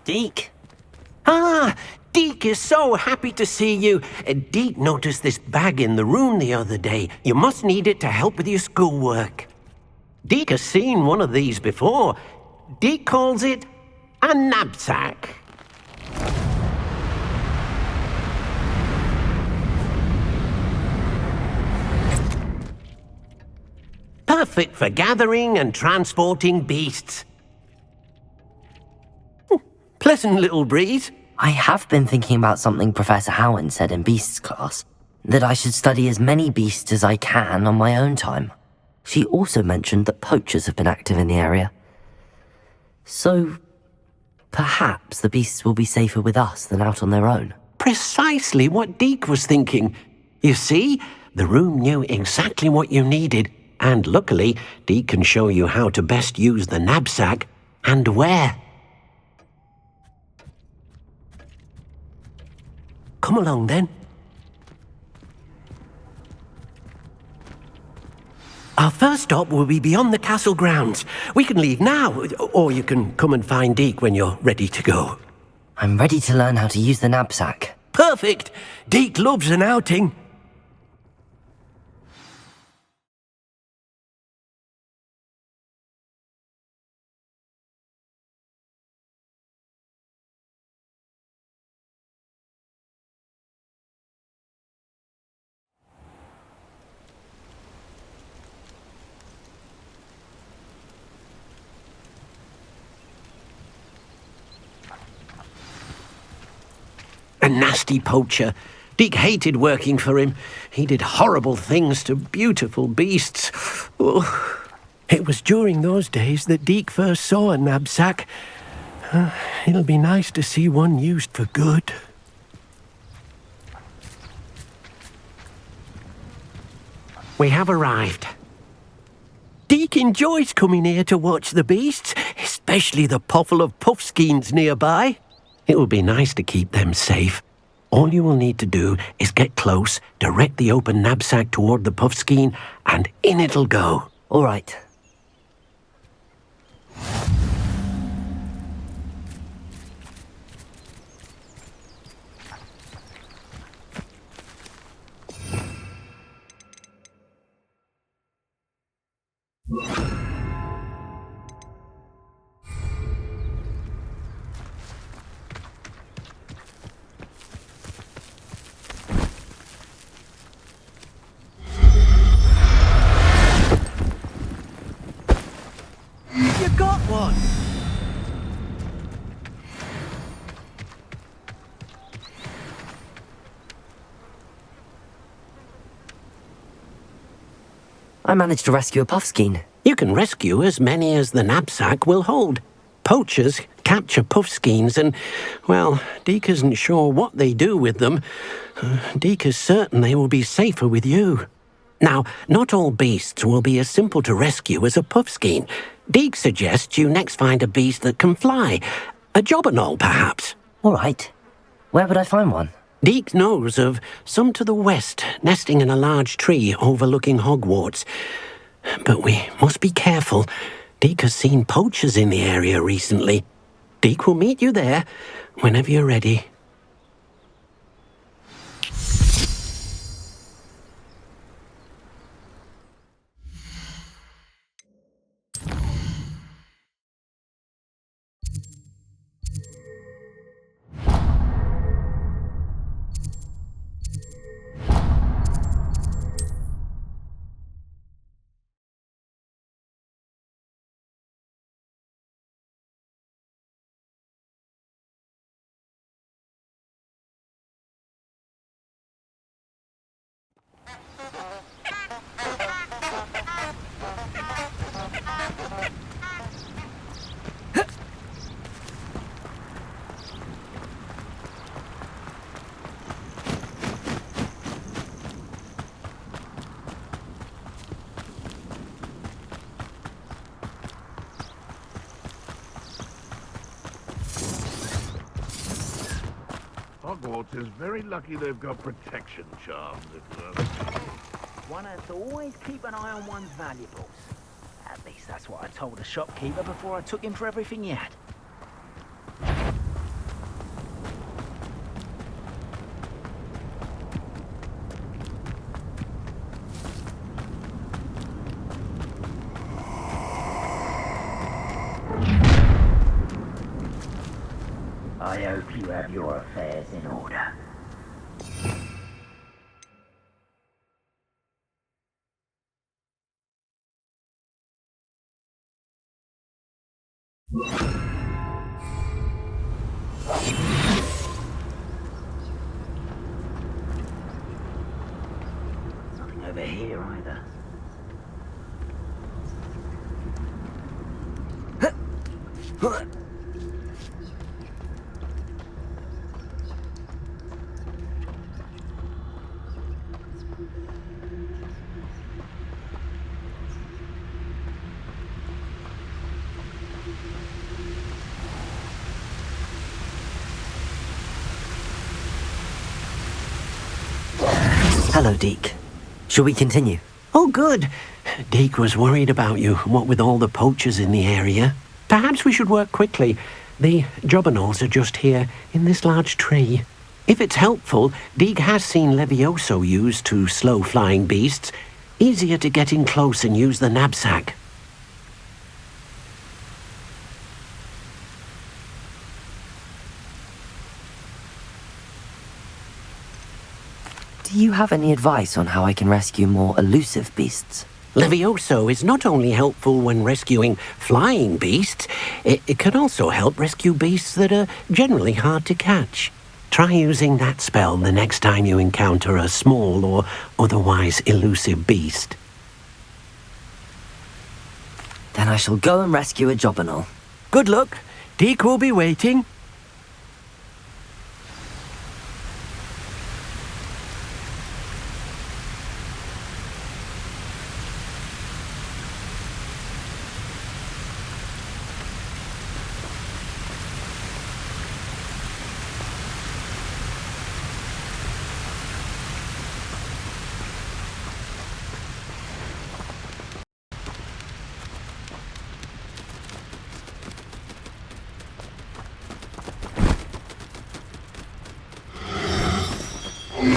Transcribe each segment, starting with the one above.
Deke. Ah, Deke is so happy to see you. Deke noticed this bag in the room the other day. You must need it to help with your schoolwork. Deke has seen one of these before. Deke calls it a knapsack. Perfect for gathering and transporting beasts. Pleasant little breeze. I have been thinking about something Professor Howard said in Beasts class, that I should study as many beasts as I can on my own time. She also mentioned that poachers have been active in the area. So, perhaps the beasts will be safer with us than out on their own. Precisely what Deke was thinking. You see, the room knew exactly what you needed, and luckily, Deke can show you how to best use the knapsack and where. Come along then. Our first stop will be beyond the castle grounds. We can leave now, or you can come and find Deke when you're ready to go. I'm ready to learn how to use the knapsack. Perfect! Deke loves an outing. A nasty poacher. Deke hated working for him. He did horrible things to beautiful beasts. Oh. It was during those days that Deke first saw a knapsack. It'll be nice to see one used for good. We have arrived. Deke enjoys coming here to watch the beasts, especially the potful of puffskeins nearby. It will be nice to keep them safe. All you will need to do is get close, direct the open knapsack toward the puffskein, and in it'll go. All right. You got one! I managed to rescue a puffskein. You can rescue as many as the knapsack will hold. Poachers capture puffskeins and, well, Deke isn't sure what they do with them. Deke is certain they will be safer with you. Now, not all beasts will be as simple to rescue as a puffskein. Deke suggests you next find a beast that can fly. A jobberknoll, perhaps. All right. Where would I find one? Deke knows of some to the west, nesting in a large tree overlooking Hogwarts. But we must be careful. Deke has seen poachers in the area recently. Deke will meet you there whenever you're ready. Hogwarts is very lucky they've got protection charms. One has to always keep an eye on one's valuables. At least that's what I told the shopkeeper before I took him for everything he had. I hope you have your affairs in order. Nothing over here either. Hello, Deke. Shall we continue? Oh, good. Deke was worried about you, what with all the poachers in the area. Perhaps we should work quickly. The jobberknolls are just here, in this large tree. If it's helpful, Deke has seen Levioso used to slow flying beasts. Easier to get in close and use the knapsack. Do you have any advice on how I can rescue more elusive beasts? Levioso is not only helpful when rescuing flying beasts, it can also help rescue beasts that are generally hard to catch. Try using that spell the next time you encounter a small or otherwise elusive beast. Then I shall go and rescue a jobberknoll. Good luck. Deke will be waiting.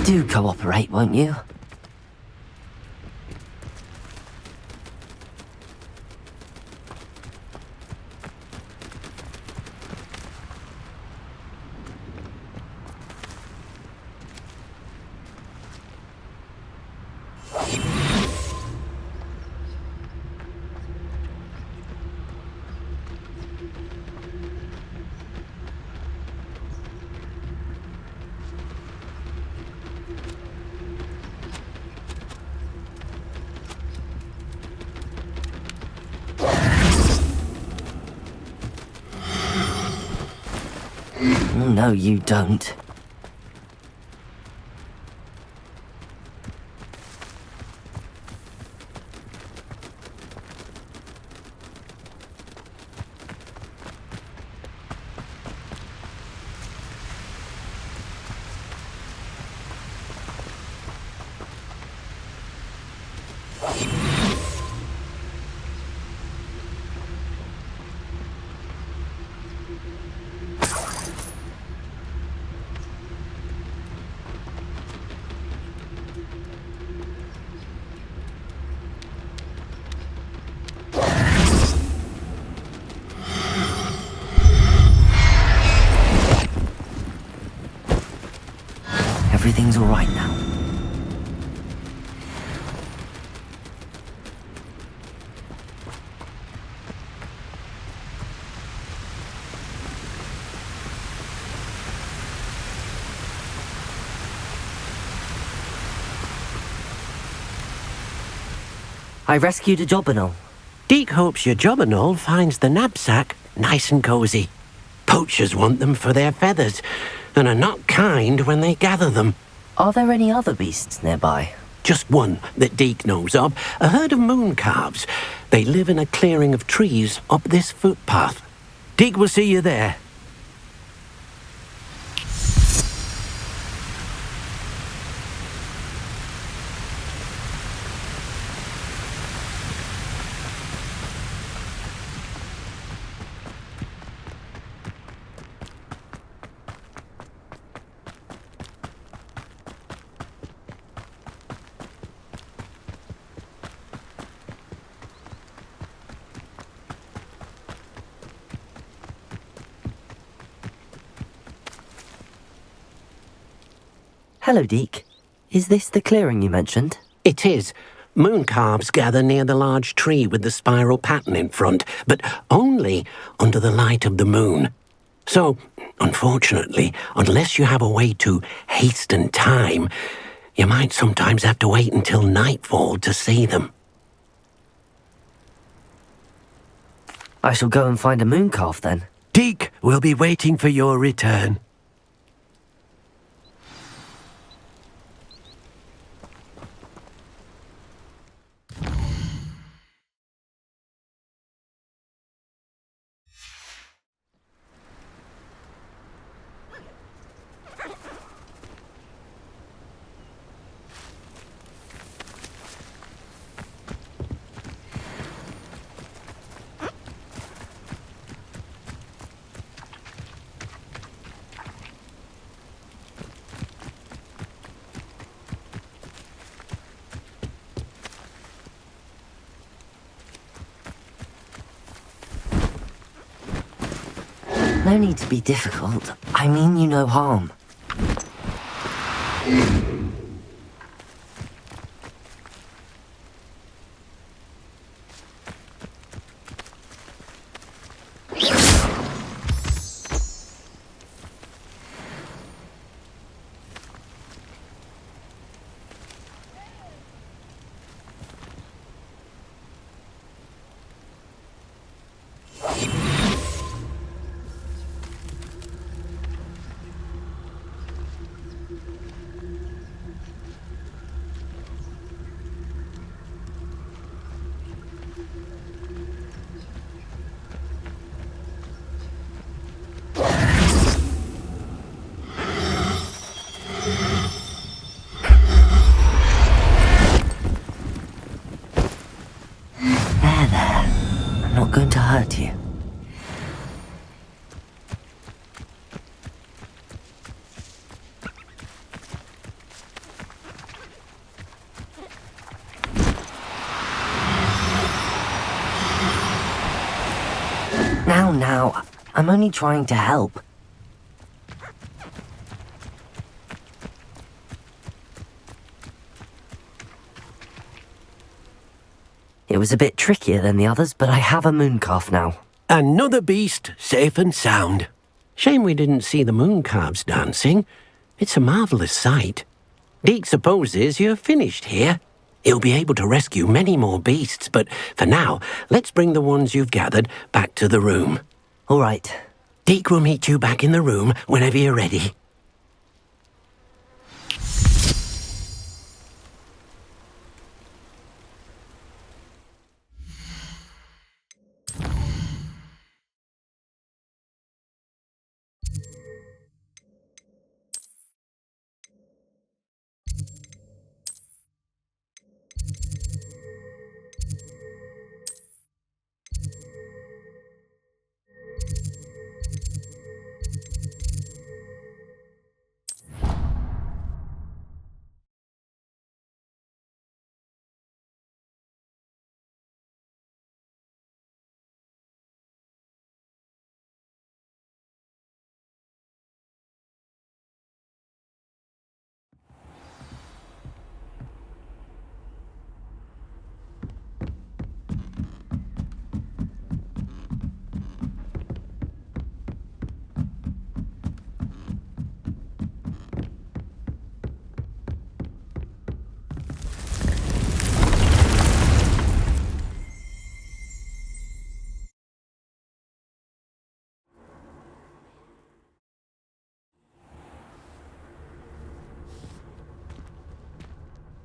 Do cooperate, won't you? No, you don't. Everything's all right now. I rescued a jobberknoll. Deke hopes your jobberknoll finds the knapsack nice and cozy. Poachers want them for their feathers, and are not kind when they gather them. Are there any other beasts nearby? Just one that Deke knows of, a herd of moon calves. They live in a clearing of trees up this footpath. Deke will see you there. Hello, Deke. Is this the clearing you mentioned? It is. Moon calves gather near the large tree with the spiral pattern in front, but only under the light of the moon. So, unfortunately, unless you have a way to hasten time, you might sometimes have to wait until nightfall to see them. I shall go and find a moon calf then. Deke will be waiting for your return. No need to be difficult. I mean you no harm. I'm not going to hurt you. Now, I'm only trying to help. It was a bit trickier than the others, but I have a moon calf now. Another beast, safe and sound. Shame we didn't see the moon calves dancing. It's a marvellous sight. Deke supposes you're finished here. He'll be able to rescue many more beasts, but for now, let's bring the ones you've gathered back to the room. All right. Deke will meet you back in the room whenever you're ready.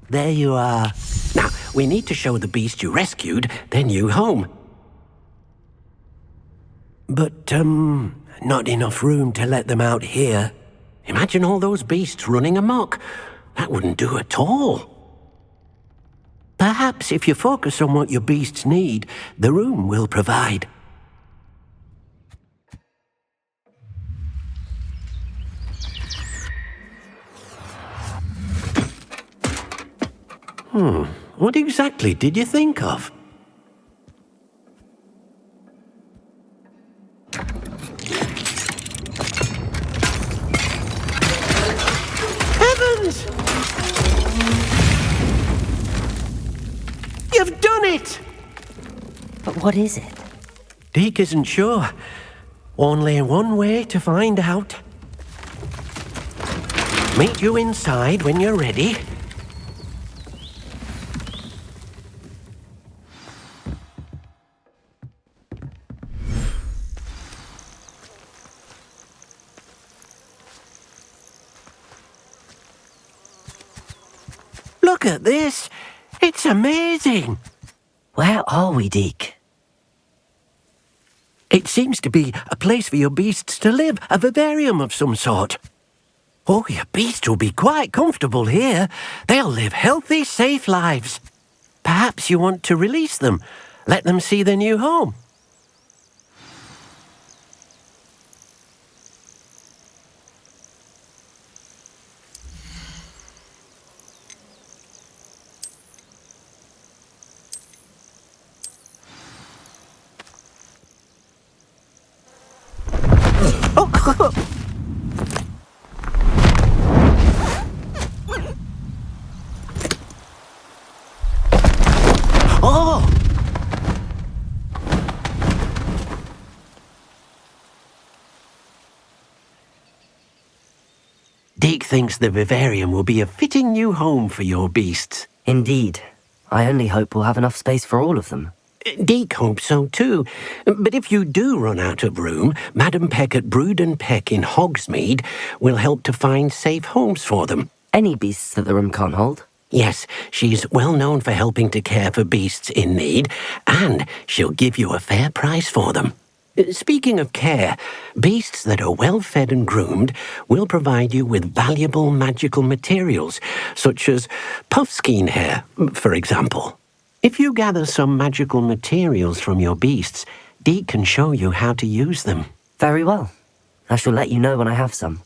There you are. Now, we need to show the beast you rescued their new home. But, not enough room to let them out here. Imagine all those beasts running amok. That wouldn't do at all. Perhaps if you focus on what your beasts need, the room will provide. What exactly did you think of? Heavens! You've done it! But what is it? Deke isn't sure. Only one way to find out. Meet you inside when you're ready. Look at this! It's amazing! Where are we, Deke? It seems to be a place for your beasts to live, a vivarium of some sort. Oh, your beasts will be quite comfortable here. They'll live healthy, safe lives. Perhaps you want to release them, let them see their new home. Oh! Deke thinks the vivarium will be a fitting new home for your beasts. Indeed. I only hope we'll have enough space for all of them. Deke hopes so too. But if you do run out of room, Madam Peck at Brood and Peck in Hogsmeade will help to find safe homes for them. Any beasts that the room can't hold? Yes, she's well known for helping to care for beasts in need, and she'll give you a fair price for them. Speaking of care, beasts that are well fed and groomed will provide you with valuable magical materials, such as puffskein hair, for example. If you gather some magical materials from your beasts, Deke can show you how to use them. Very well. I shall let you know when I have some.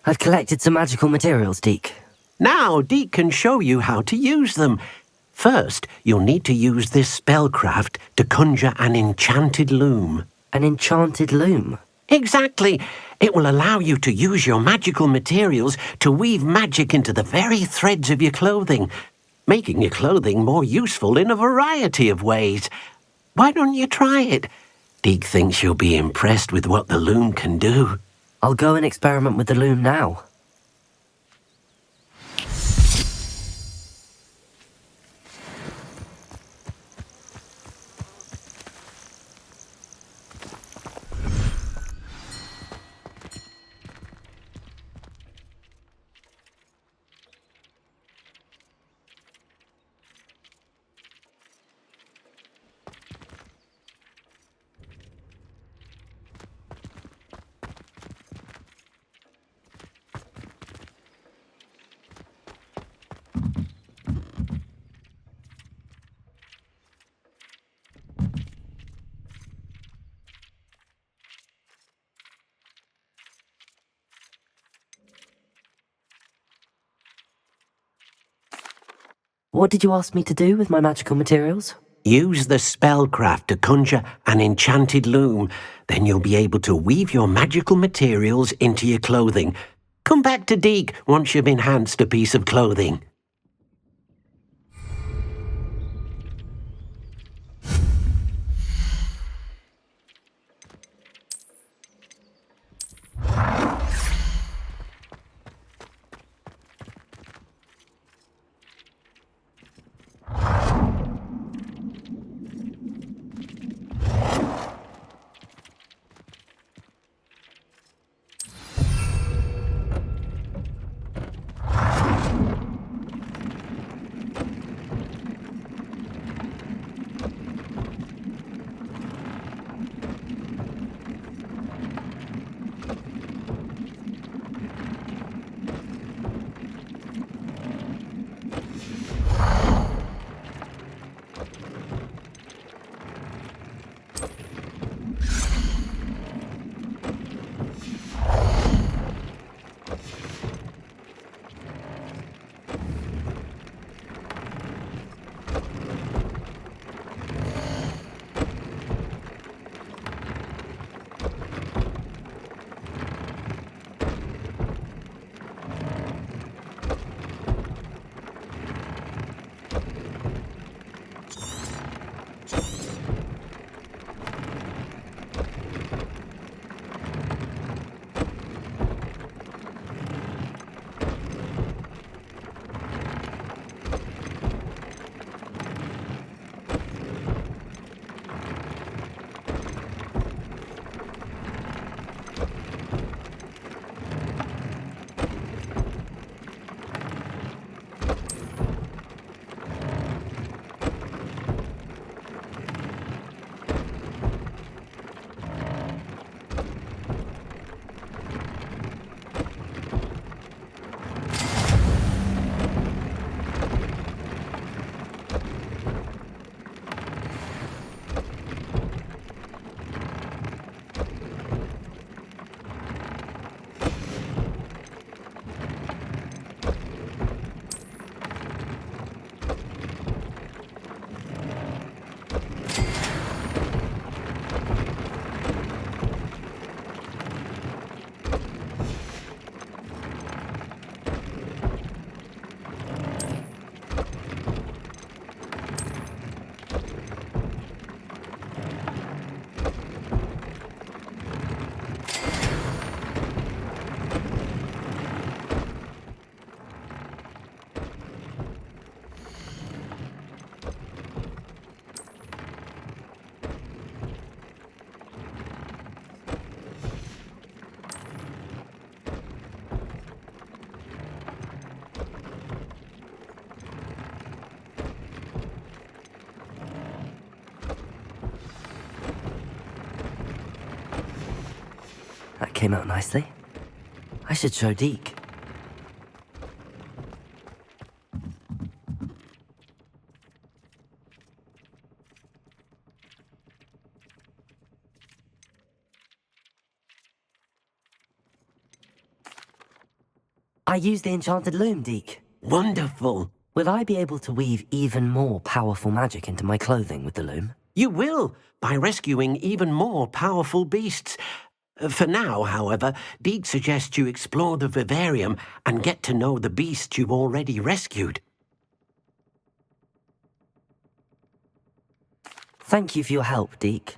I've collected some magical materials, Deke. Now Deke can show you how to use them. First, you'll need to use this spellcraft to conjure an enchanted loom. An enchanted loom? Exactly. It will allow you to use your magical materials to weave magic into the very threads of your clothing, making your clothing more useful in a variety of ways. Why don't you try it? Deke thinks you'll be impressed with what the loom can do. I'll go and experiment with the loom now. What did you ask me to do with my magical materials? Use the spellcraft to conjure an enchanted loom. Then you'll be able to weave your magical materials into your clothing. Come back to Deke once you've enhanced a piece of clothing. That came out nicely. I should show Deke. I use the enchanted loom, Deke. Wonderful. Will I be able to weave even more powerful magic into my clothing with the loom? You will, by rescuing even more powerful beasts. For now, however, Deke suggests you explore the vivarium and get to know the beasts you've already rescued. Thank you for your help, Deke.